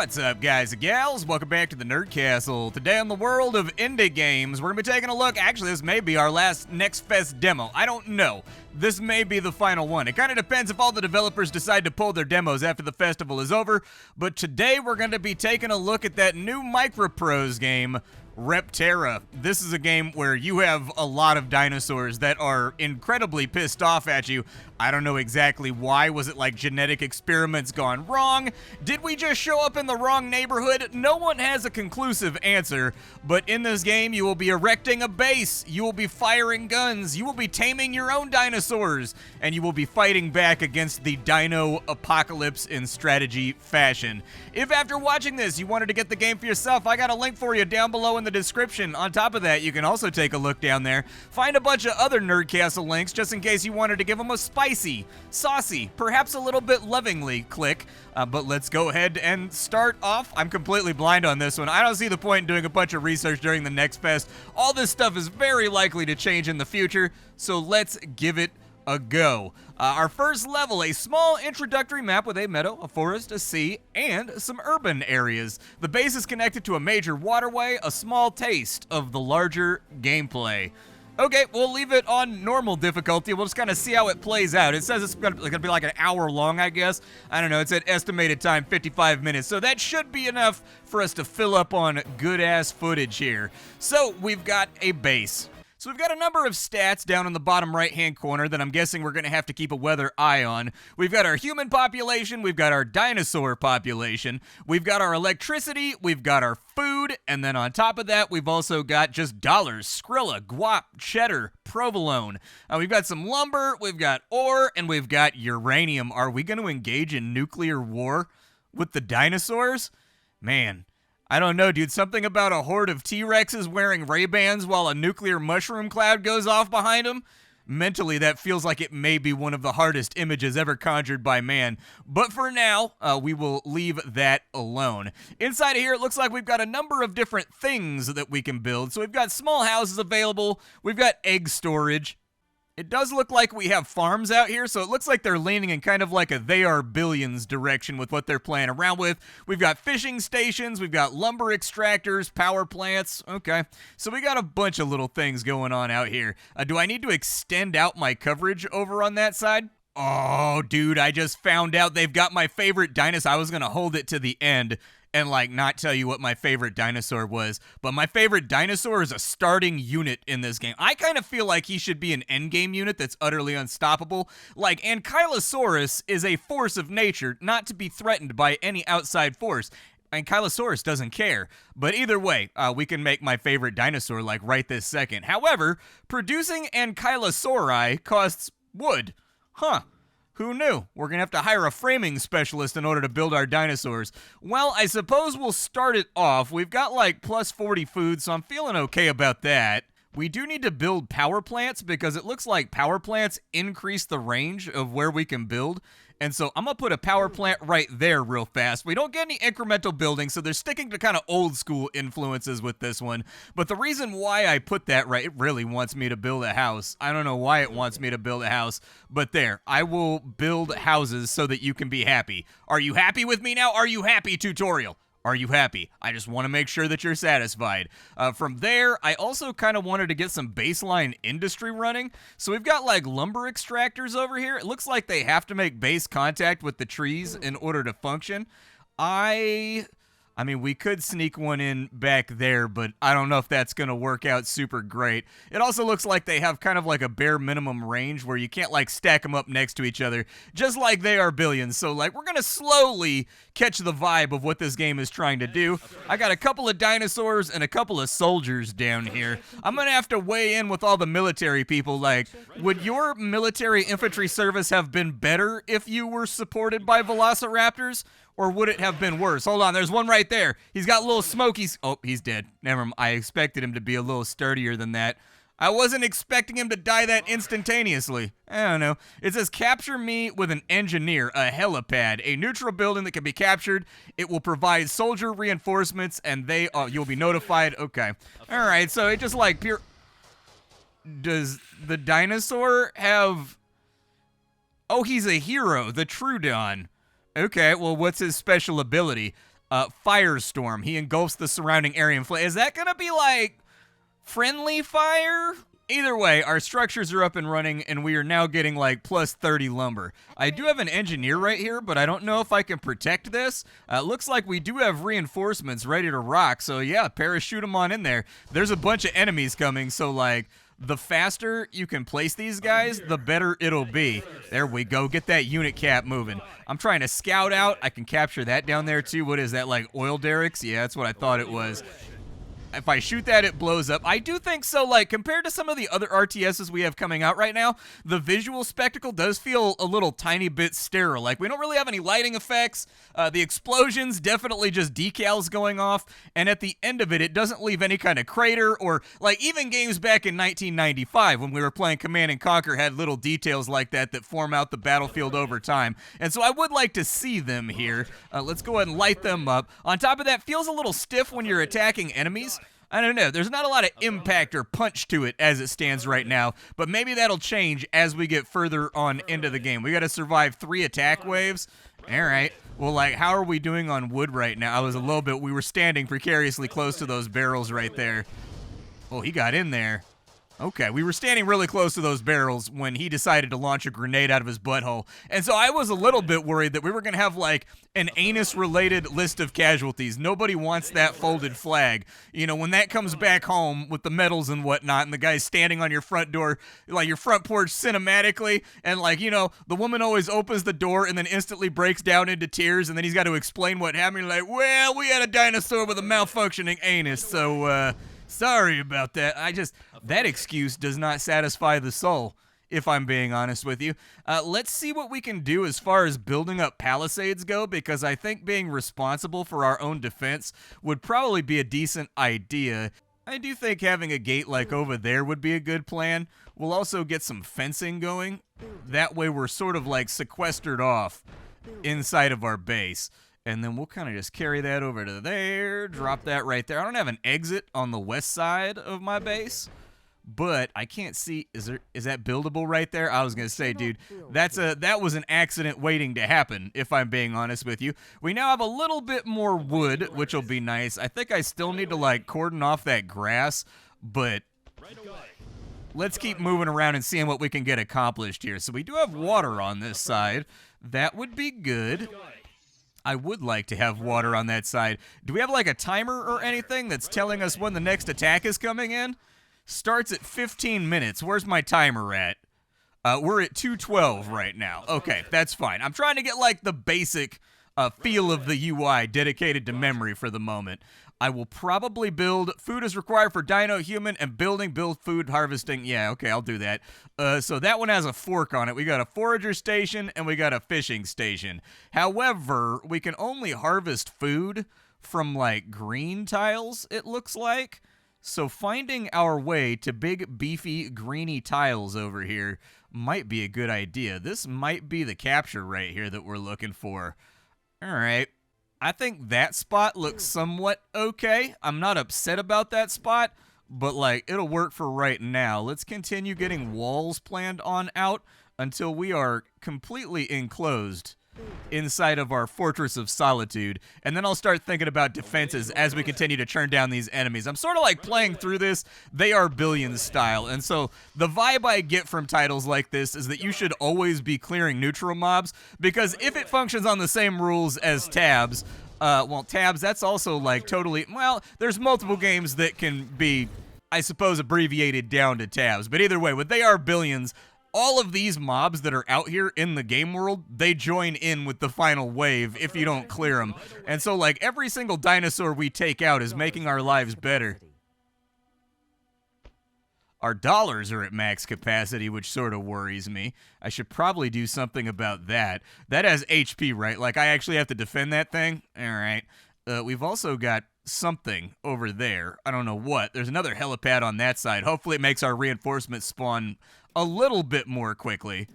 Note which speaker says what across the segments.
Speaker 1: What's up, guys and gals? Welcome back to the Nerd Castle. Today on the world of indie games, we're going to be taking a look. Actually, this may be our last Next Fest demo. I don't know. This may be the final one. It kind of depends if all the developers decide to pull their demos after the festival is over. But today, we're going to be taking a look at that new Microprose game, Repterra. This is a game where you have a lot of dinosaurs that are incredibly pissed off at you. I don't know exactly why. Was it like genetic experiments gone wrong? Did we just show up in the wrong neighborhood? No one has a conclusive answer, but in this game, you will be erecting a base, you will be firing guns, you will be taming your own dinosaurs, and you will be fighting back against the dino apocalypse in strategy fashion. If after watching this, you wanted to get the game for yourself, I got a link for you down below in the description. On top of that, you can also take a look down there, find a bunch of other Nerd Castle links just in case you wanted to give them a spicy, saucy, perhaps a little bit lovingly click. But let's go ahead and start off. I'm completely blind on this one. I don't see the point in doing a bunch of research during the Next Fest. All this stuff is very likely to change in the future, so let's give it a go. Our first level, a small introductory map with a meadow, a forest, a sea, and some urban areas. The base is connected to a major waterway, a small taste of the larger gameplay. Okay, we'll leave it on normal difficulty. We'll just kind of see how it plays out. It says it's gonna be like an hour long, I guess. I don't know, it's at estimated time 55 minutes, so that should be enough for us to fill up on good-ass footage here. So, we've got a base. So we've got a number of stats down in the bottom right-hand corner that I'm guessing we're going to have to keep a weather eye on. We've got our human population, we've got our dinosaur population, we've got our electricity, we've got our food, and then on top of that, we've also got just dollars, Skrilla, guap, cheddar, provolone. We've got some lumber, we've got ore, and we've got uranium. Are we going to engage in nuclear war with the dinosaurs? Man, I don't know, dude. Something about a horde of T-Rexes wearing Ray-Bans while a nuclear mushroom cloud goes off behind them? Mentally, that feels like it may be one of the hardest images ever conjured by man. But for now, we will leave that alone. Inside of here, it looks like we've got a number of different things that we can build. So we've got small houses available. We've got egg storage. It does look like we have farms out here, so it looks like they're leaning in kind of like a they are billions direction with what they're playing around with. We've got fishing stations, we've got lumber extractors, power plants. Okay, so we got a bunch of little things going on out here. Do I need to extend out my coverage over on that side? Oh, dude, I just found out they've got my favorite dinosaur. I was going to hold it to the end and not tell you what my favorite dinosaur was, but my favorite dinosaur is a starting unit in this game. I kind of feel like he should be an endgame unit that's utterly unstoppable. Ankylosaurus is a force of nature, not to be threatened by any outside force. Ankylosaurus doesn't care. But either way, we can make my favorite dinosaur right this second. However, producing Ankylosauri costs wood. Huh. Who knew? We're going to have to hire a framing specialist in order to build our dinosaurs. Well, I suppose we'll start it off. We've got plus 40 food, so I'm feeling okay about that. We do need to build power plants because it looks like power plants increase the range of where we can build. And so I'm going to put a power plant right there real fast. We don't get any incremental building, so they're sticking to kind of old school influences with this one. But the reason why I put that right, it really wants me to build a house. I don't know why it wants me to build a house, but there. I will build houses so that you can be happy. Are you happy with me now? Are you happy, tutorial? Are you happy? I just want to make sure that you're satisfied. From there, I also kind of wanted to get some baseline industry running. So we've got lumber extractors over here. It looks like they have to make base contact with the trees in order to function. I mean, we could sneak one in back there, but I don't know if that's going to work out super great. It also looks like they have kind of a bare minimum range where you can't stack them up next to each other, just like they are billions. So we're going to slowly catch the vibe of what this game is trying to do. I got a couple of dinosaurs and a couple of soldiers down here. I'm going to have to weigh in with all the military people. Would your military infantry service have been better if you were supported by velociraptors? Or would it have been worse? Hold on, there's one right there. He's got little smokies. Oh, he's dead. Never mind. I expected him to be a little sturdier than that. I wasn't expecting him to die that instantaneously. I don't know. It says, capture me with an engineer, a helipad, a neutral building that can be captured. It will provide soldier reinforcements, and you'll be notified. Okay. All right, so it just pure... Does the dinosaur have... Oh, he's a hero, the Trudon. Okay, well, what's his special ability? firestorm. He engulfs the surrounding area in flame. Is that gonna be like friendly fire? Either way, our structures are up and running, and we are now getting like plus 30 lumber. I do have an engineer right here, but I don't know if I can protect this. Looks like we do have reinforcements ready to rock, so yeah, parachute them on in there. There's a bunch of enemies coming, so like, the faster you can place these guys, the better it'll be. There we go, get that unit cap moving. I'm trying to scout out. I can capture that down there too. What is that, like oil derricks? Yeah, that's what I thought it was. If I shoot that, it blows up. I do think so, like, compared to some of the other RTSs we have coming out right now, the visual spectacle does feel a little tiny bit sterile. Like, we don't really have any lighting effects. The explosions, definitely just decals going off. And at the end of it, it doesn't leave any kind of crater or, like, even games back in 1995 when we were playing Command & Conquer had little details like that that form out the battlefield over time. And so I would like to see them here. Let's go ahead and light them up. On top of that, feels a little stiff when you're attacking enemies. I don't know. There's not a lot of impact or punch to it as it stands right now, but maybe that'll change as we get further on into the game. We got to survive 3 attack waves. All right. Well, like, how are we doing on wood right now? We were standing precariously close to those barrels right there. Oh, he got in there. Okay, we were standing really close to those barrels when he decided to launch a grenade out of his butthole. And so I was a little bit worried that we were going to have, like, an anus-related list of casualties. Nobody wants that folded flag. You know, when that comes back home with the medals and whatnot, and the guy's standing on your front door, like your front porch cinematically, and, like, you know, the woman always opens the door and then instantly breaks down into tears, and then he's got to explain what happened. Like, well, we had a dinosaur with a malfunctioning anus, so, sorry about that. That excuse does not satisfy the soul, if I'm being honest with you. Let's see what we can do as far as building up palisades go, because I think being responsible for our own defense would probably be a decent idea. I do think having a gate like over there would be a good plan. We'll also get some fencing going. That way we're sort of like sequestered off inside of our base. And then we'll kind of just carry that over to there, drop that right there. I don't have an exit on the west side of my base, but I can't see. Is that buildable right there? I was gonna say, dude, that was an accident waiting to happen, if I'm being honest with you. We now have a little bit more wood, which will be nice. I think I still need to like cordon off that grass, but let's keep moving around and seeing what we can get accomplished here. So we do have water on this side. That would be good. I would like to have water on that side. Do we have like a timer or anything that's telling us when the next attack is coming in? Starts at 15 minutes. Where's my timer at? We're at 2:12 right now. Okay, that's fine. I'm trying to get like the basic feel of the UI dedicated to memory for the moment. I will probably build food is required for dino, human, and build food harvesting. Yeah, okay, I'll do that. So that one has a fork on it. We got a forager station and we got a fishing station. However, we can only harvest food from like green tiles, it looks like. So finding our way to big, beefy, greeny tiles over here might be a good idea. This might be the capture right here that we're looking for. All right. I think that spot looks somewhat okay. I'm not upset about that spot, but like it'll work for right now. Let's continue getting walls planned on out until we are completely enclosed inside of our Fortress of Solitude, and then I'll start thinking about defenses as we continue to churn down these enemies. I'm sort of like playing through this They Are Billions style, and so the vibe I get from titles like this is that you should always be clearing neutral mobs, because if it functions on the same rules as tabs, well, tabs, that's also like totally, well, there's multiple games that can be, I suppose, abbreviated down to tabs, but either way, with They Are Billions, all of these mobs that are out here in the game world, they join in with the final wave if you don't clear them. And so, like, every single dinosaur we take out is making our lives better. Our dollars are at max capacity, which sort of worries me. I should probably do something about that. That has HP, right? Like, I actually have to defend that thing? All right. We've also got something over there. I don't know what. There's another helipad on that side. Hopefully it makes our reinforcements spawn a little bit more quickly.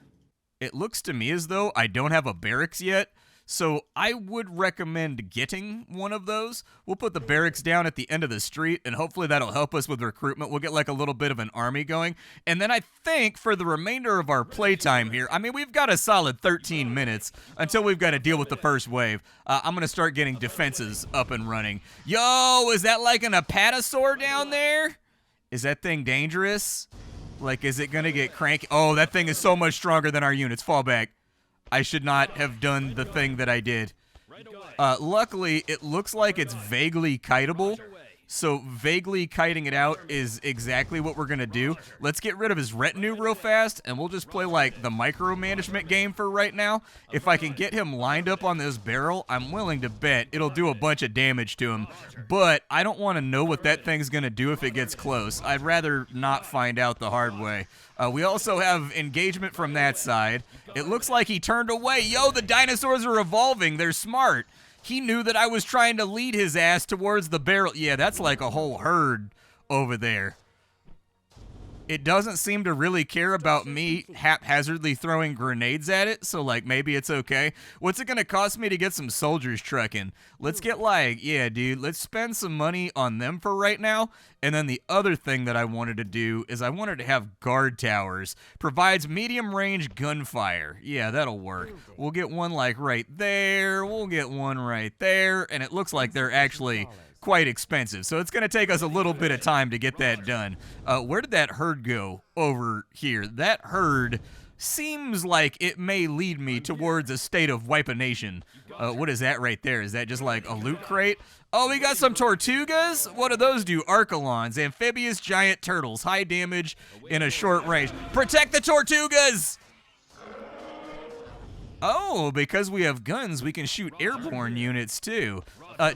Speaker 1: It looks to me as though I don't have a barracks yet, So I would recommend getting one of those. We'll put the barracks down at the end of the street, and hopefully that'll help us with recruitment. We'll get like a little bit of an army going. And then I think for the remainder of our playtime here, I mean, we've got a solid 13 minutes until we've got to deal with the first wave. I'm going to start getting defenses up and running. Yo, is that like an apatosaur down there? Is that thing dangerous? Like, is it going to get cranky? Oh, that thing is so much stronger than our units. Fall back. I should not have done the thing that I did. Luckily, it looks like it's vaguely kiteable. So vaguely kiting it out is exactly what we're going to do. Let's get rid of his retinue real fast, and we'll just play like the micromanagement game for right now. If I can get him lined up on this barrel, I'm willing to bet it'll do a bunch of damage to him. But I don't want to know what that thing's going to do if it gets close. I'd rather not find out the hard way. We also have engagement from that side. It looks like he turned away. Yo, the dinosaurs are evolving. They're smart. He knew that I was trying to lead his ass towards the barrel. Yeah, that's like a whole herd over there. It doesn't seem to really care about me haphazardly throwing grenades at it, so, like, maybe it's okay. What's it going to cost me to get some soldiers trucking? Let's get, like, yeah, dude, let's spend some money on them for right now. And then the other thing that I wanted to do is I wanted to have guard towers. Provides medium-range gunfire. Yeah, that'll work. We'll get one, like, right there. We'll get one right there. And it looks like they're actually quite expensive, so it's going to take us a little bit of time to get that done. Where did that herd go? Over here. That herd seems like it may lead me towards a state of wipe-a-nation. What is that right there? Is that just like a loot crate? Oh, we got some Tortugas? What do those do? Archelons, amphibious giant turtles, high damage in a short range. Protect the Tortugas! Oh, because we have guns, we can shoot airborne units too.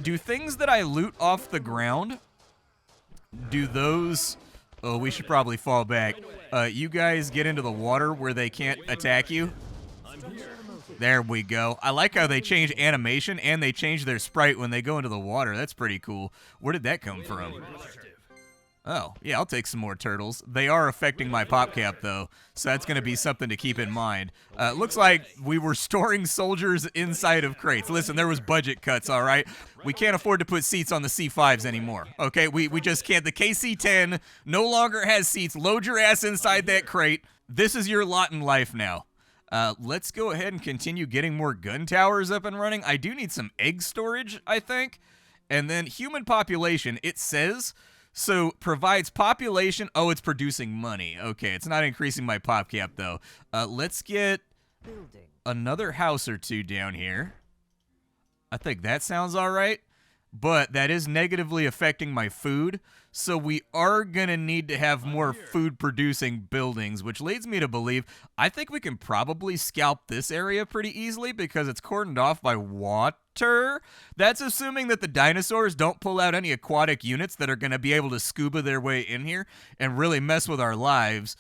Speaker 1: Do things that I loot off the ground, do those... Oh, we should probably fall back. You guys get into the water where they can't attack you. There we go. I like how they change animation and they change their sprite when they go into the water. That's pretty cool. Where did that come from? Oh, yeah, I'll take some more turtles. They are affecting my pop cap, though, so that's going to be something to keep in mind. Looks like we were storing soldiers inside of crates. Listen, there was budget cuts, all right? We can't afford to put seats on the C5s anymore, okay? We just can't. The KC-10 no longer has seats. Load your ass inside that crate. This is your lot in life now. Let's go ahead and continue getting more gun towers up and running. I do need some egg storage, I think. And then human population, it says... So, provides population. Oh, it's producing money. Okay, it's not increasing my pop cap, though. Let's get another house or two down here. I think that sounds all right. But that is negatively affecting my food. So, we are going to need to have more food-producing buildings, which leads me to believe I think we can probably scalp this area pretty easily because it's cordoned off by water. That's assuming that the dinosaurs don't pull out any aquatic units that are going to be able to scuba their way in here and really mess with our lives.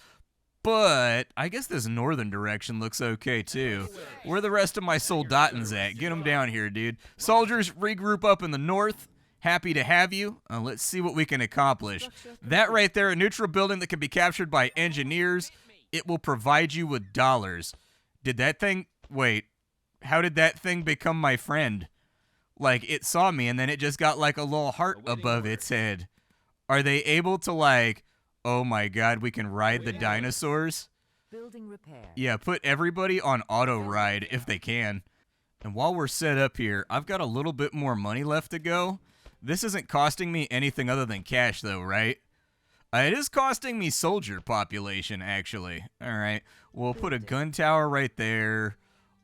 Speaker 1: But I guess this northern direction looks okay, too. Where the rest of my soldatans at? Get them down here, dude. Soldiers, regroup up in the north. Happy to have you. Let's see what we can accomplish. That right there, a neutral building that can be captured by engineers. It will provide you with dollars. Did that thing... Wait. How did that thing become my friend? Like, it saw me, and then it just got, like, a little heart above its head. Are they able to, like... Oh my god, we can ride the dinosaurs?
Speaker 2: Building repair.
Speaker 1: Yeah, put everybody on auto ride if they can. And while we're set up here, I've got a little bit more money left to go. This isn't costing me anything other than cash, though, right? It is costing me soldier population, actually. Alright, we'll put a gun tower right there.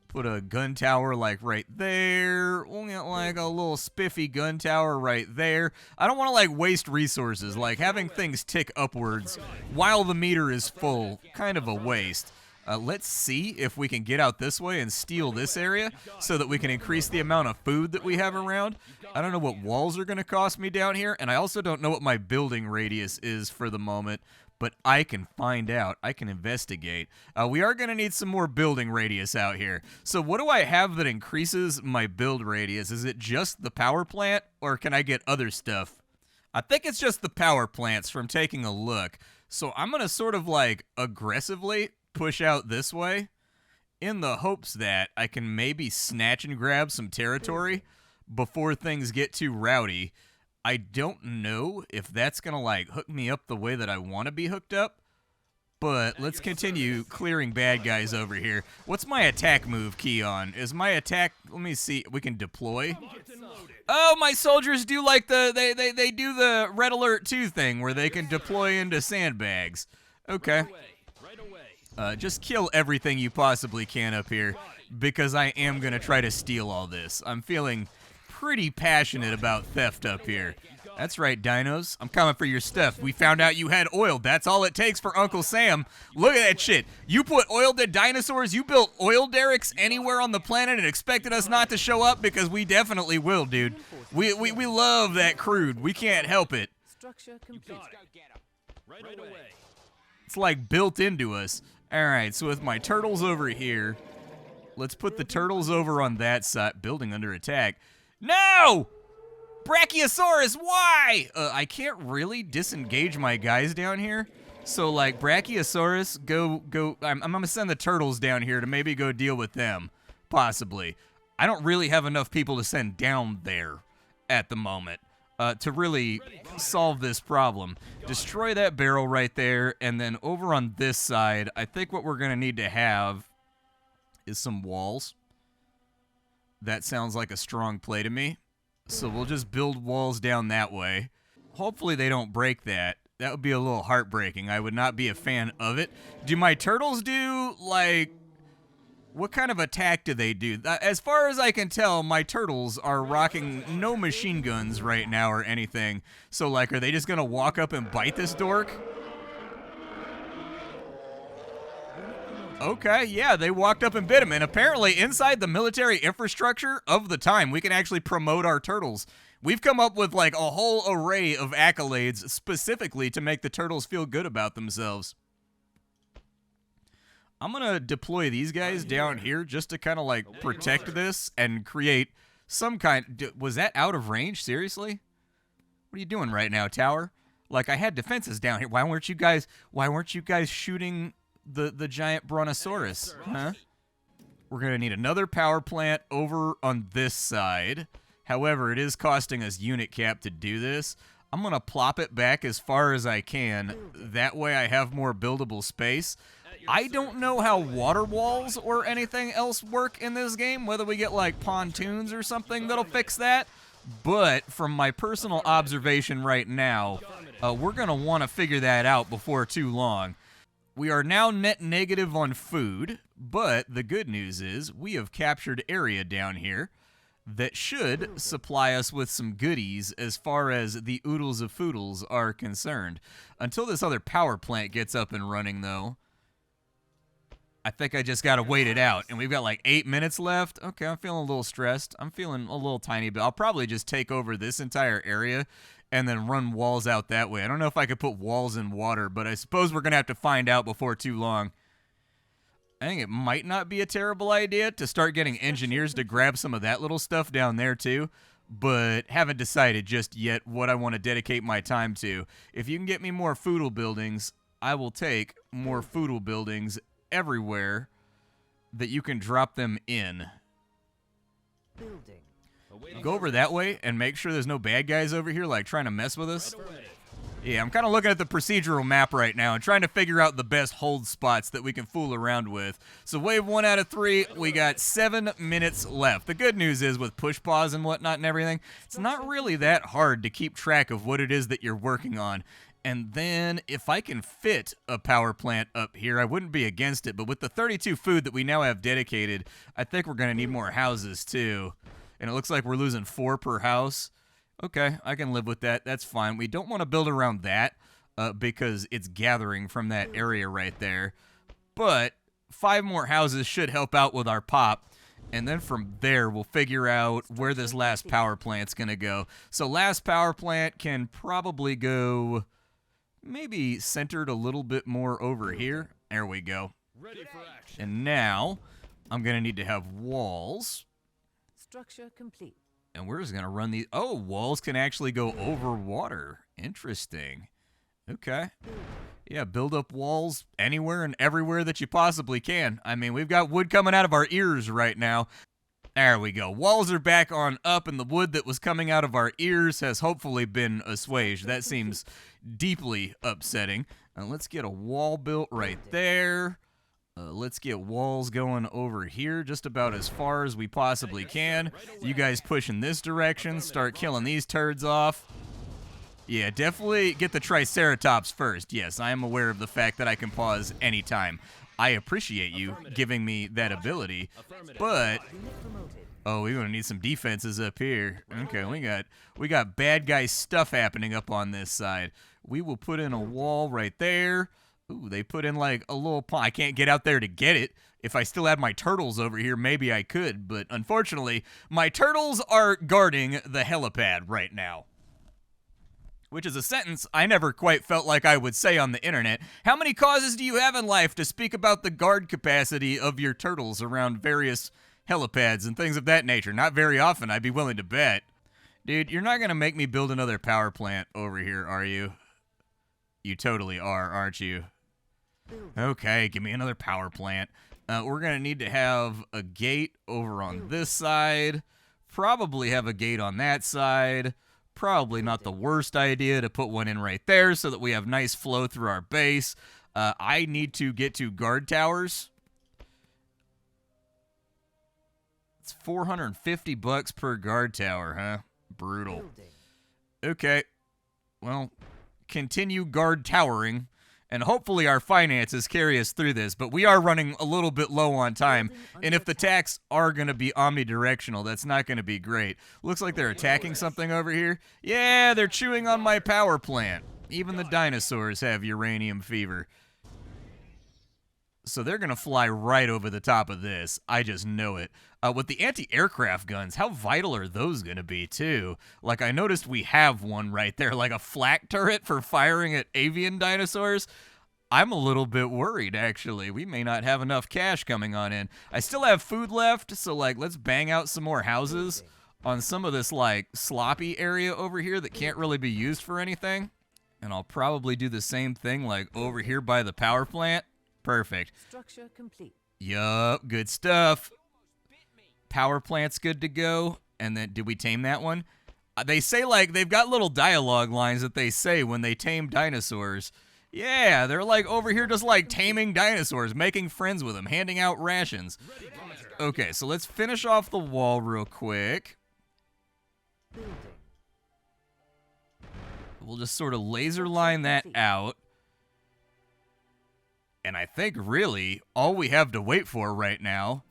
Speaker 1: Put a gun tower, like, right there. We'll get, like, a little spiffy gun tower right there. I don't want to, like, waste resources. Like, having things tick upwards while the meter is full, kind of a waste. Let's see if we can get out this way and steal this area so that we can increase the amount of food that we have around. I don't know what walls are going to cost me down here, and I also don't know what my building radius is for the moment. But I can find out. I can investigate. We are going to need some more building radius out here. So what do I have that increases my build radius? Is it just the power plant, or can I get other stuff? I think it's just the power plants from taking a look. So I'm going to sort of like aggressively push out this way. in the hopes that I can maybe snatch and grab some territory before things get too rowdy. I don't know if that's going to, like, hook me up the way that I want to be hooked up, but let's continue clearing bad guys over here. What's my attack move key on? Is my attack, let me see, we can deploy. Oh, my soldiers do like they do the red alert 2 thing where they can deploy into sandbags. Okay. Just kill everything you possibly can up here, because I am going to try to steal all this. I'm feeling pretty passionate about theft up here. That's right, dinos. I'm coming for your stuff. We found out you had oil. That's all it takes for Uncle Sam. Look at that shit. You put oil dead dinosaurs, you built oil derricks anywhere on the planet and expected us not to show up? Because we definitely will, dude. We love that crude. We can't help it.
Speaker 2: Structure complete.
Speaker 3: Right away.
Speaker 1: It's like built into us. All right, so with my turtles over here, let's put the turtles over on that side. Building under attack. No! Brachiosaurus, why? I can't really disengage my guys down here. So, like, Brachiosaurus, go. I'm going to send the turtles down here to maybe go deal with them, possibly. I don't really have enough people to send down there at the moment to really solve this problem. Destroy that barrel right there, and then over on this side, I think what we're going to need to have is some walls. That sounds like a strong play to me. So we'll just build walls down that way. Hopefully they don't break that. That would be a little heartbreaking. I would not be a fan of it. Do my turtles do, like, what kind of attack do they do? As far as I can tell, my turtles are rocking no machine guns right now or anything. So, like, are they just going to walk up and bite this dork? Okay, yeah, they walked up and bit him. And apparently inside the military infrastructure of the time, we can actually promote our turtles. We've come up with, like, a whole array of accolades specifically to make the turtles feel good about themselves. I'm going to deploy these guys down here just to kind of, like, protect this and create some kind... Was that out of range? Seriously? What are you doing right now, tower? Like, I had defenses down here. Why weren't you guys shooting the giant brontosaurus? Huh? We're going to need another power plant over on this side. However, it is costing us unit cap to do this. I'm going to plop it back as far as I can. That way I have more buildable space. I don't know how water walls or anything else work in this game, whether we get like pontoons or something that'll fix that. But from my personal observation right now, we're going to want to figure that out before too long. We are now net negative on food, but the good news is we have captured area down here that should supply us with some goodies as far as the oodles of foodles are concerned. Until this other power plant gets up and running, though, I think I just got to wait it out. And we've got like 8 minutes left. Okay, I'm feeling a little stressed. I'm feeling a little tiny bit. I'll probably just take over this entire area and then run walls out that way. I don't know if I could put walls in water, but I suppose we're going to have to find out before too long. I think it might not be a terrible idea to start getting engineers to grab some of that little stuff down there too, but haven't decided just yet what I want to dedicate my time to. If you can get me more foodle buildings, I will take more foodle buildings everywhere that you can drop them in. Go over that way and make sure there's no bad guys over here like trying to mess with us. Yeah, I'm kind of looking at the procedural map right now and trying to figure out the best hold spots that we can fool around with. So wave 1 out of 3, we got 7 minutes left. The good news is with push pause and whatnot and everything, it's not really that hard to keep track of what it is that you're working on. And then if I can fit a power plant up here, I wouldn't be against it. But with the 32 food that we now have dedicated, I think we're going to need more houses too. And it looks like we're losing 4 per house. Okay, I can live with that. That's fine. We don't want to build around that because it's gathering from that area right there. But 5 more houses should help out with our pop. And then from there, we'll figure out where this last power plant's going to go. So last power plant can probably go maybe centered a little bit more over here. There we go. And now I'm going to need to have walls.
Speaker 2: Structure complete.
Speaker 1: And we're just going to run these. Oh, walls can actually go over water. Interesting. Okay. Yeah, build up walls anywhere and everywhere that you possibly can. I mean, we've got wood coming out of our ears right now. There we go. Walls are back on up, and the wood that was coming out of our ears has hopefully been assuaged. That seems deeply upsetting. Let's get a wall built right there. Let's get walls going over here just about as far as we possibly can. You guys push in this direction. Start killing these turds off. Yeah, definitely get the Triceratops first. Yes, I am aware of the fact that I can pause anytime. I appreciate you giving me that ability, but... Oh, we're gonna need some defenses up here. Okay, we got bad guy stuff happening up on this side. We will put in a wall right there. Ooh, they put in like a little pond. I can't get out there to get it. If I still had my turtles over here, maybe I could, but unfortunately, my turtles are guarding the helipad right now. Which is a sentence I never quite felt like I would say on the internet. How many causes do you have in life to speak about the guard capacity of your turtles around various helipads and things of that nature? Not very often, I'd be willing to bet. Dude, you're not going to make me build another power plant over here, are you? You totally are, aren't you? Okay, give me another power plant. We're going to need to have a gate over on this side. Probably have a gate on that side. Probably not the worst idea to put one in right there so that we have nice flow through our base. I need to get to guard towers. It's $450 per guard tower, huh? Brutal. Okay. Well, continue guard towering, and hopefully our finances carry us through this, but we are running a little bit low on time, and if the attacks are going to be omnidirectional, that's not going to be great. Looks like they're attacking something over here. Yeah, they're chewing on my power plant. Even the dinosaurs have uranium fever. So they're going to fly right over the top of this. I just know it. With the anti-aircraft guns, how vital are those going to be, too? Like, I noticed we have one right there, like a flak turret for firing at avian dinosaurs. I'm a little bit worried, actually. We may not have enough cash coming on in. I still have food left, so, like, let's bang out some more houses on some of this, like, sloppy area over here that can't really be used for anything. And I'll probably do the same thing, like, over here by the power plant. Perfect.
Speaker 2: Structure complete.
Speaker 1: Yup, good stuff. Power plant's good to go. And then, did we tame that one? They say, like, they've got little dialogue lines that they say when they tame dinosaurs. Yeah, they're, like, over here just, like, taming dinosaurs, making friends with them, handing out rations. Okay, so let's finish off the wall real quick. We'll just sort of laser line that out. And I think, really, all we have to wait for right now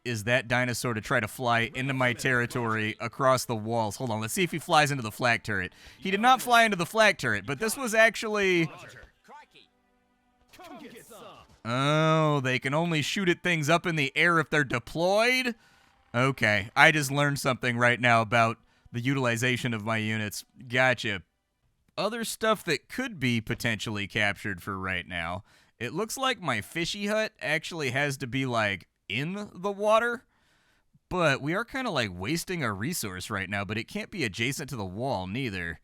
Speaker 1: is that dinosaur to try to fly into my territory across the walls. Hold on, let's see if he flies into the flak turret. He did not fly into the flak turret, but this was actually... Oh, they can only shoot at things up in the air if they're deployed? Okay, I just learned something right now about the utilization of my units. Gotcha. Other stuff that could be potentially captured for right now. It looks like my fishy hut actually has to be, like, in the water. But we are kind of, like, wasting a resource right now, but it can't be adjacent to the wall, neither.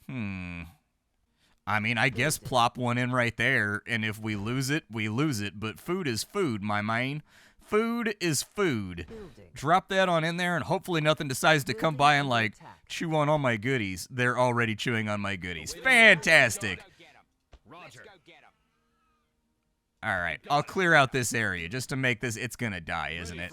Speaker 1: I mean, I guess plop one in right there, and if we lose it, we lose it. But food is food, my man. Food is food. Drop that on in there, and hopefully nothing decides to come by and, like, chew on all my goodies. They're already chewing on my goodies. Fantastic. All right, I'll clear out this area just to make this... It's gonna die, isn't it?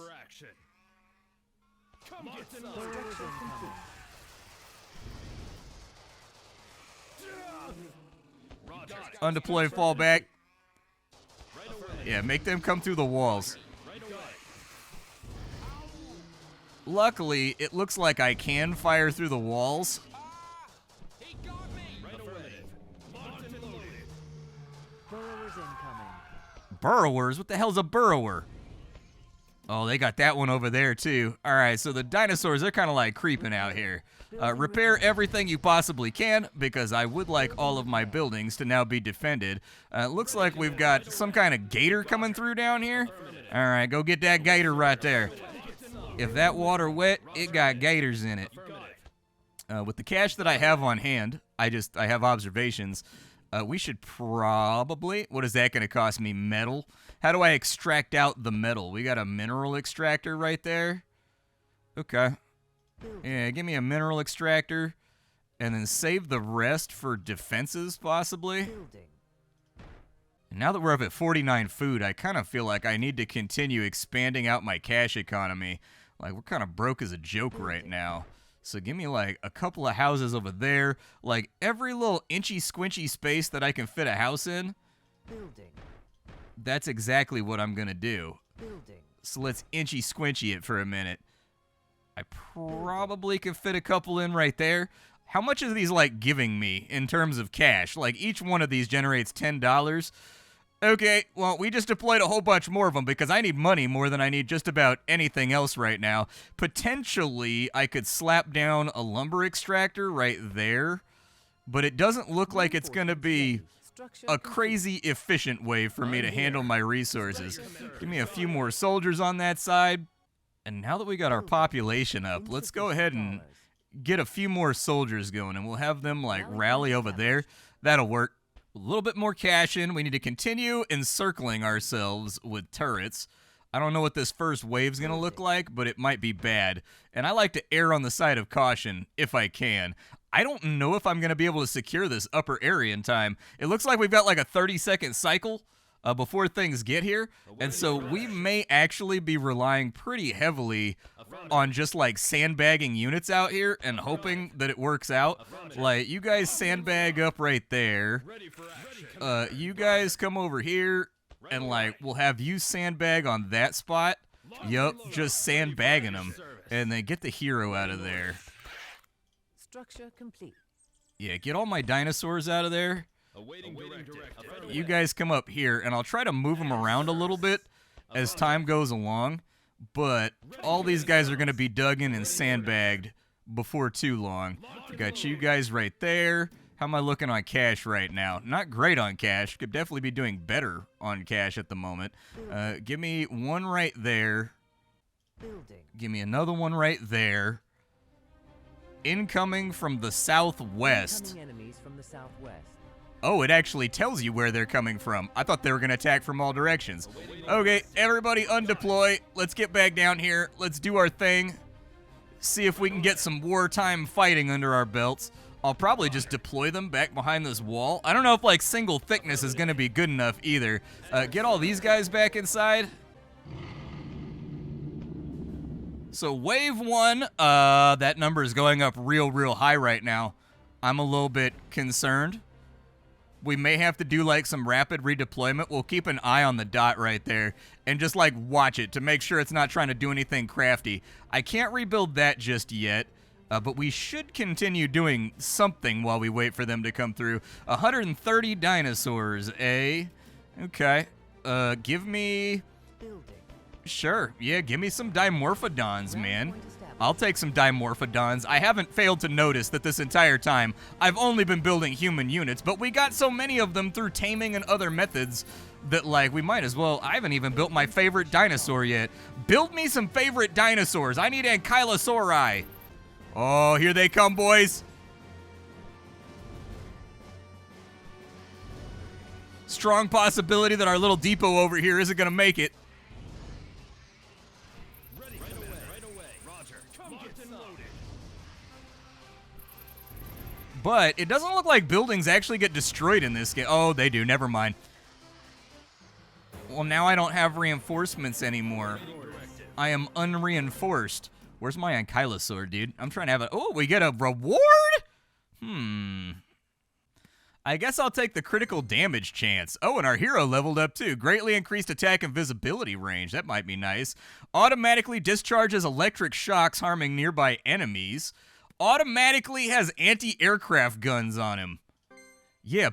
Speaker 1: Undeploy, fall back. Yeah, make them come through the walls. Luckily, it looks like I can fire through the walls.
Speaker 2: Burrowers incoming.
Speaker 1: Burrowers? What the hell's a burrower? Oh, they got that one over there, too. All right, so the dinosaurs, they're kind of like creeping out here. Repair everything you possibly can, because I would like all of my buildings to now be defended. It looks like we've got some kind of gator coming through down here. All right, go get that gator right there. If that water wet, it got gators in it. With the cash that I have on hand, I have observations. We should probably, what is that going to cost me? Metal? How do I extract out the metal? We got a mineral extractor right there. Okay. Yeah, give me a mineral extractor. And then save the rest for defenses, possibly.
Speaker 2: Building.
Speaker 1: And now that we're up at 49 food, I kind of feel like I need to continue expanding out my cash economy. Like, we're kind of broke as a joke right now. So give me, like, a couple of houses over there. Like, every little inchy squinchy space that I can fit a house in.
Speaker 2: Building.
Speaker 1: That's exactly what I'm going to do.
Speaker 2: Building.
Speaker 1: So let's inchy squinchy it for a minute. I probably can fit a couple in right there. How much is these, like, giving me in terms of cash? Like, each one of these generates $10. Okay, well, we just deployed a whole bunch more of them because I need money more than I need just about anything else right now. Potentially, I could slap down a lumber extractor right there, but it doesn't look like it's going to be a crazy efficient way for me to handle my resources. Give me a few more soldiers on that side. And now that we got our population up, let's go ahead and get a few more soldiers going, and we'll have them, like, rally over there. That'll work. A little bit more cash in. We need to continue encircling ourselves with turrets. I don't know what this first wave's going to look like, but it might be bad. And I like to err on the side of caution if I can. I don't know if I'm going to be able to secure this upper area in time. It looks like we've got like a 30-second cycle before things get here. And so we may actually be relying pretty heavily on just like sandbagging units out here and hoping that it works out. Like, you guys sandbag up right there. You guys come over here and like we'll have you sandbag on that spot. Yup, just sandbagging them. And then get the hero out of there.
Speaker 2: Structure complete.
Speaker 1: Yeah, get all my dinosaurs out of there. You guys come up here, and I'll try to move them around a little bit as time goes along, but all these guys are going to be dug in and sandbagged before too long. Got you guys right there. How am I looking on cash right now? Not great on cash. Could definitely be doing better on cash at the moment. Give me one right there. Give me another one right there. Incoming from the southwest.
Speaker 2: Incoming enemies from the southwest.
Speaker 1: Oh, it actually tells you where they're coming from. I thought they were going to attack from all directions. Okay, everybody undeploy. Let's get back down here. Let's do our thing. See if we can get some wartime fighting under our belts. I'll probably just deploy them back behind this wall. I don't know if, like, single thickness is going to be good enough either. Get all these guys back inside. So wave one, that number is going up real high right now. I'm a little bit concerned. We may have to do like some rapid redeployment. We'll keep an eye on the dot right there and just like watch it to make sure it's not trying to do anything crafty. I can't rebuild that just yet, but we should continue doing something while we wait for them to come through. 130 dinosaurs, eh? Okay. Give me... Sure, yeah, give me some Dimorphodons, man. I'll take some Dimorphodons. I haven't failed to notice that this entire time I've only been building human units, but we got so many of them through taming and other methods that, like, we might as well. I haven't even built my favorite dinosaur yet. Build me some favorite dinosaurs. I need Ankylosauri. Oh, here they come, boys. Strong possibility that our little depot over here isn't going to make it. But it doesn't look like buildings actually get destroyed in this game. Oh, they do. Never mind. Well, now I don't have reinforcements anymore. I am unreinforced. Where's my Ankylosaur, dude? I'm trying to have a... Oh, we get a reward? I guess I'll take the critical damage chance. Oh, and our hero leveled up too. Greatly increased attack and visibility range. That might be nice. Automatically discharges electric shocks harming nearby enemies. Automatically has anti-aircraft guns on him. Yeah,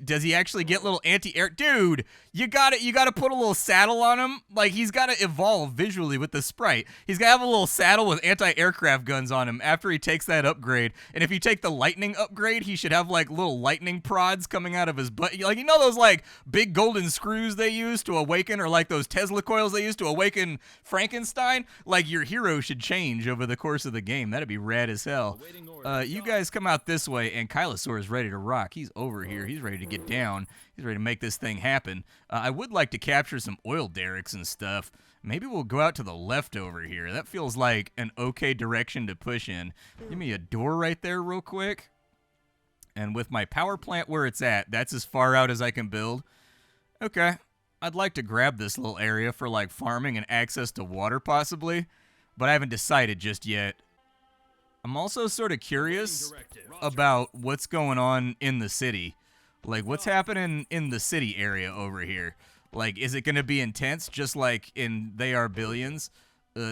Speaker 1: does he actually get little anti-air? Dude, you gotta put a little saddle on him. Like, he's gotta evolve visually with the sprite. He's gotta have a little saddle with anti-aircraft guns on him after he takes that upgrade. And if you take the lightning upgrade, he should have like little lightning prods coming out of his butt. Like, you know those like big golden screws they use to awaken, or like those Tesla coils they use to awaken Frankenstein? Like, your hero should change over the course of the game. That'd be rad as hell. You guys come out this way, and Kylosaur is ready to rock. He's over here. He's ready to get down. He's ready to make this thing happen. I would like to capture some oil derricks and stuff. Maybe we'll go out to the left over here. That feels like an okay direction to push in. Give me a door right there real quick. And with my power plant where it's at, that's as far out as I can build. Okay. I'd like to grab this little area for like farming and access to water possibly, but I haven't decided just yet. I'm also sort of curious about what's going on in the city. Like, what's happening in the city area over here? Like, is it going to be intense just like in They Are Billions?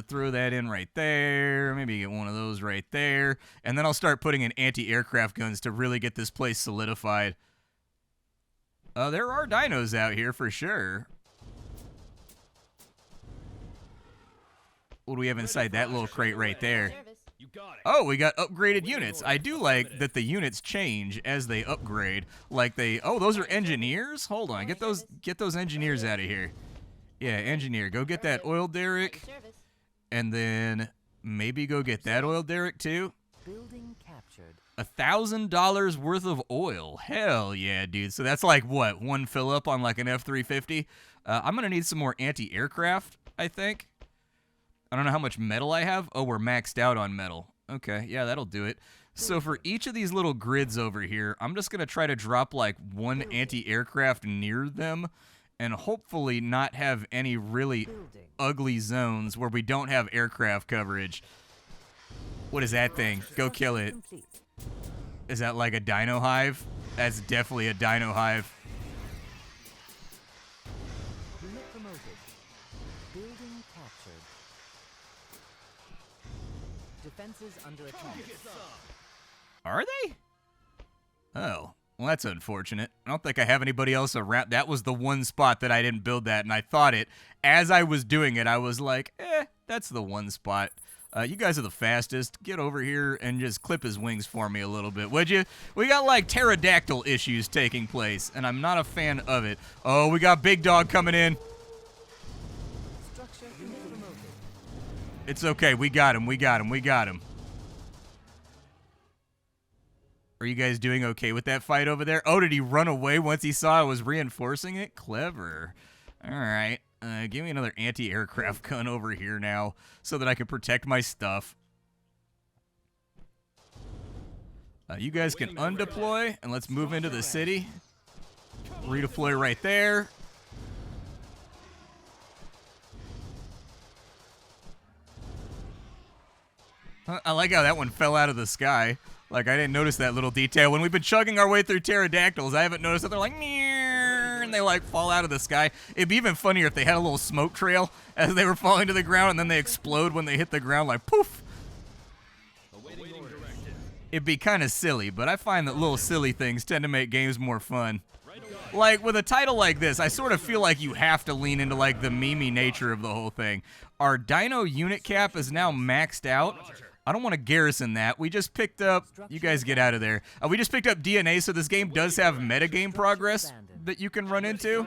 Speaker 1: Throw that in right there. Maybe get one of those right there. And then I'll start putting in anti-aircraft guns to really get this place solidified. There are dinos out here for sure. What do we have inside that little crate right there? Oh, we got upgraded units. I do like that the units change as they upgrade. Like oh, those are engineers? Hold on, get those engineers out of here. Yeah, engineer, go get that oil derrick. And then maybe go get that oil derrick too.
Speaker 2: Building captured.
Speaker 1: $1,000 worth of oil. Hell yeah, dude. So that's like what? One fill up on like an F-350? I'm going to need some more anti-aircraft, I think. I don't know how much metal I have. Oh, we're maxed out on metal. Okay, yeah, that'll do it. So for each of these little grids over here, I'm just going to try to drop like one anti-aircraft near them and hopefully not have any really ugly zones where we don't have aircraft coverage. What is that thing? Go kill it. Is that like a dino hive? That's definitely a dino hive.
Speaker 2: Unit promoted. Building captured. Defenses under attack.
Speaker 1: Are they? Oh, well, that's unfortunate. I don't think I have anybody else around. That was the one spot that I didn't build that, and I thought it. As I was doing it, I was like, that's the one spot. You guys are the fastest. Get over here and just clip his wings for me a little bit, would you? We got, like, pterodactyl issues taking place, and I'm not a fan of it. Oh, we got Big Dog coming in.
Speaker 2: Structure promoted.
Speaker 1: It's okay. We got him. We got him. We got him. Are you guys doing okay with that fight over there? Oh, did he run away once he saw I was reinforcing it? Clever. All right. Give me another anti-aircraft gun over here now so that I can protect my stuff. You guys can undeploy, and let's move into the city. Redeploy right there. I like how that one fell out of the sky. Like, I didn't notice that little detail. When we've been chugging our way through pterodactyls, I haven't noticed that they're like, and they, like, fall out of the sky. It'd be even funnier if they had a little smoke trail as they were falling to the ground, and then they explode when they hit the ground, like, poof. It'd be kind of silly, but I find that little silly things tend to make games more fun. Like, with a title like this, I sort of feel like you have to lean into, like, the meme-y nature of the whole thing. Our dino unit cap is now maxed out. I don't want to garrison that. We just picked up... You guys get out of there. We just picked up DNA, so this game does have metagame progress that you can run into.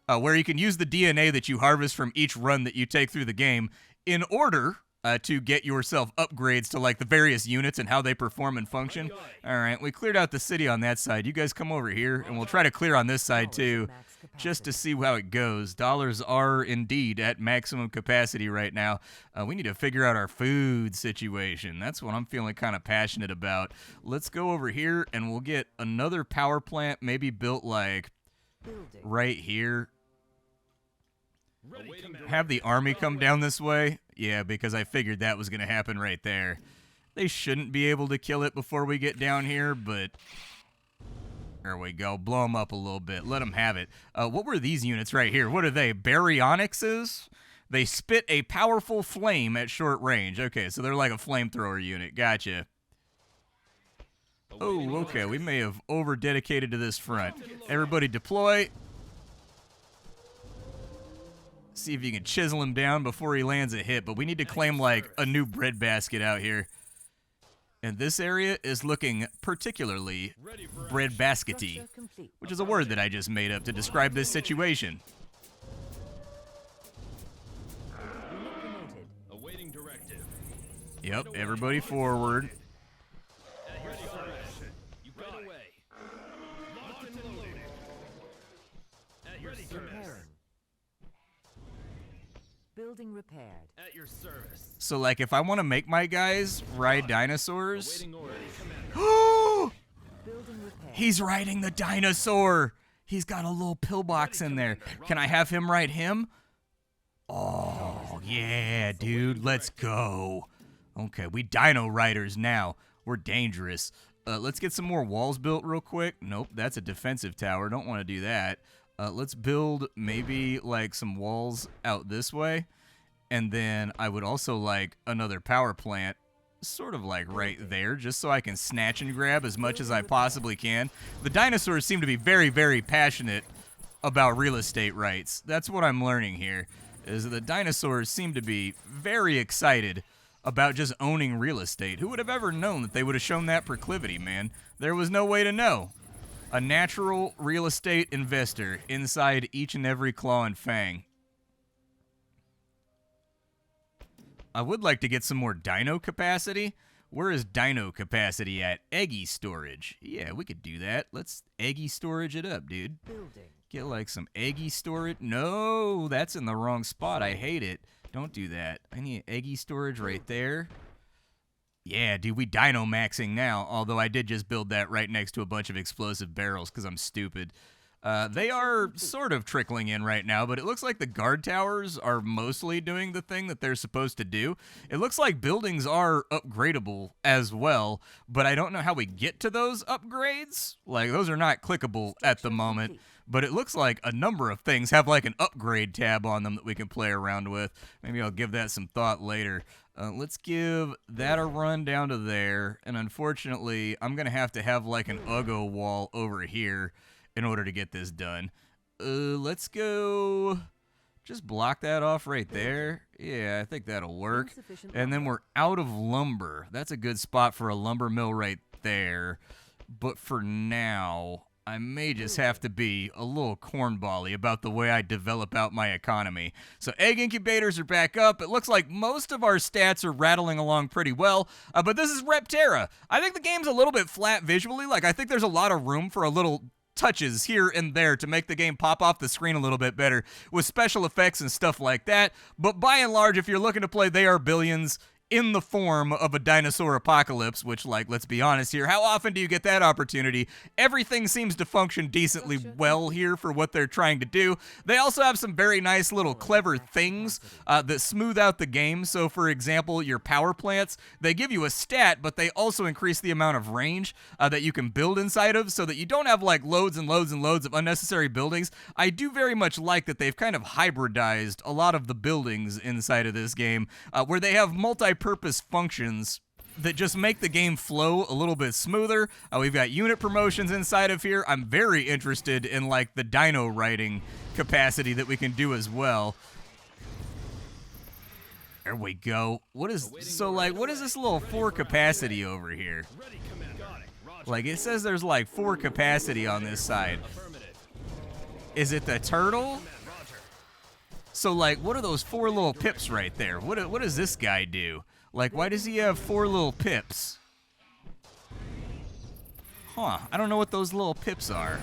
Speaker 1: Where you can use the DNA that you harvest from each run that you take through the game in order to get yourself upgrades to, like, the various units and how they perform and function. All right, we cleared out the city on that side. You guys come over here, and we'll try to clear on this side, too, just to see how it goes. Dollars are, indeed, at maximum capacity right now. We need to figure out our food situation. That's what I'm feeling kind of passionate about. Let's go over here, and we'll get another power plant, maybe built, like, right here. Have the army come down this way. Yeah, because I figured that was going to happen right there. They shouldn't be able to kill it before we get down here, but... There we go. Blow them up a little bit. Let them have it. What were these units right here? What are they? Baryonyxes? They spit a powerful flame at short range. Okay, so they're like a flamethrower unit. Gotcha. Oh, okay. We may have over-dedicated to this front. Everybody deploy. See if you can chisel him down before he lands a hit, but we need to claim, like, a new breadbasket out here. And this area is looking particularly breadbaskety, which is a word that I just made up to describe this situation.
Speaker 3: Awaiting directive.
Speaker 1: Yep, everybody forward.
Speaker 3: At your service. You got right away. Locked and loaded. At your service.
Speaker 2: Repairing. Building repaired.
Speaker 3: At your service.
Speaker 1: So, like, if I want to make my guys ride dinosaurs...
Speaker 3: Awaiting orders.
Speaker 2: Building repaired.
Speaker 1: He's riding the dinosaur! He's got a little pillbox in there. Can I have him ride him? Oh, yeah, dude, let's go. Okay, we dino riders now. We're dangerous. Let's get some more walls built real quick. Nope, that's a defensive tower. Don't want to do that. Let's build maybe like some walls out this way. And then I would also like another power plant sort of like right there, just so I can snatch and grab as much as I possibly can. The dinosaurs seem to be very, very passionate about real estate rights. That's what I'm learning here, is that the dinosaurs seem to be very excited about just owning real estate. Who would have ever known that they would have shown that proclivity, man? There was no way to know. A natural real estate investor inside each and every claw and fang. I would like to get some more dino capacity. Where is dino capacity at? Eggy storage. Yeah, we could do that. Let's eggy storage it up, dude.
Speaker 2: Building.
Speaker 1: Get like some eggy storage. No, that's in the wrong spot. I hate it. Don't do that. I need eggy storage right there. Yeah, dude, we dino maxing now. Although I did just build that right next to a bunch of explosive barrels because I'm stupid. They are sort of trickling in right now, but it looks like the guard towers are mostly doing the thing that they're supposed to do. It looks like buildings are upgradable as well, but I don't know how we get to those upgrades. Like, those are not clickable at the moment, but it looks like a number of things have like an upgrade tab on them that we can play around with. Maybe I'll give that some thought later. Let's give that a run down to there, and unfortunately, I'm going to have like an Uggo wall over here in order to get this done. Let's go... Just block that off right there. Yeah, I think that'll work. And then we're out of lumber. That's a good spot for a lumber mill right there. But for now, I may just have to be a little cornbally about the way I develop out my economy. So egg incubators are back up. It looks like most of our stats are rattling along pretty well. But this is Repterra. I think the game's a little bit flat visually. Like, I think there's a lot of room for a little touches here and there to make the game pop off the screen a little bit better with special effects and stuff like that. But by and large, if you're looking to play They Are Billions in the form of a dinosaur apocalypse, which, like, let's be honest here, how often do you get that opportunity? Everything seems to function decently well here for what they're trying to do. They also have some very nice little clever things that smooth out the game. So, for example, your power plants, they give you a stat, but they also increase the amount of range that you can build inside of, so that you don't have, like, loads and loads and loads of unnecessary buildings. I do very much like that they've kind of hybridized a lot of the buildings inside of this game, where they have multi-purpose functions that just make the game flow a little bit smoother. We've got unit promotions inside of here. I'm very interested in like the dino riding capacity that we can do as well. There we go. What is what is this little 4 capacity over here? Like, it says there's like 4 capacity on this side. Is it the turtle? So, like, what are those 4 little pips right there? What does this guy do? Like, why does he have 4 little pips? Huh, I don't know what those little pips are,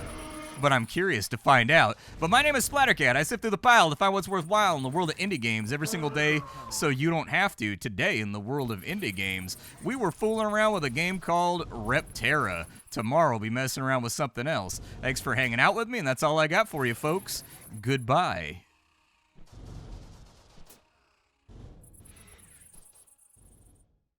Speaker 1: but I'm curious to find out. But my name is Splattercat. I sift through the pile to find what's worthwhile in the world of indie games every single day, so you don't have to. Today, in the world of indie games, we were fooling around with a game called Repterra. Tomorrow, we'll be messing around with something else. Thanks for hanging out with me, and that's all I got for you, folks. Goodbye.